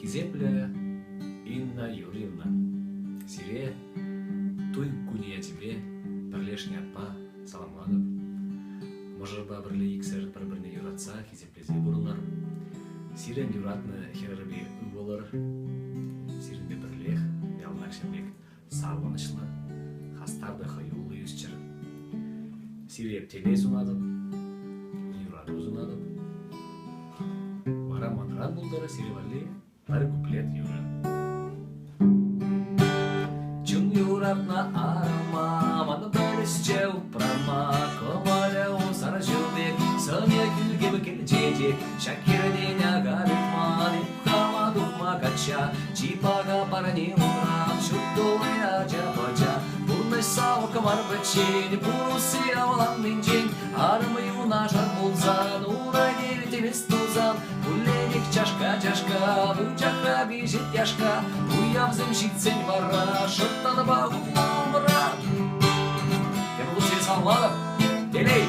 Кизепле Инна Юрьевна. Сире туй куния тебе бірлешне атпа саламладып. Можырба бірле иксер бір-біріне юратса кизеплезе бұрылар. Сирен юратны херарбе ұғылыр. Сиренде бірлех, ялнақшынбек сауынышлы, хастарды хаюлы юсчыр. Сиреп телес ұнадып, юраты ұзынадып. Вара манран бұлдары сиревали бір куплет юры. Чун юратна арама, маны бәрісче ұпрама, комаля ұсара жылбек, сыне күлгебі келжеде, шакирден агарытма, деп хамадума кача, чипага парани умрам, шуттулая жапача, бурный сау комар бәчен, бурусы авалан менжен, армы юна жар болзан, урай дели темес тузан, Уленик чашка, бучака бежит яшка, уявзым щитцень вара, шыттаны бағу умра. Я был все салмадов, телей.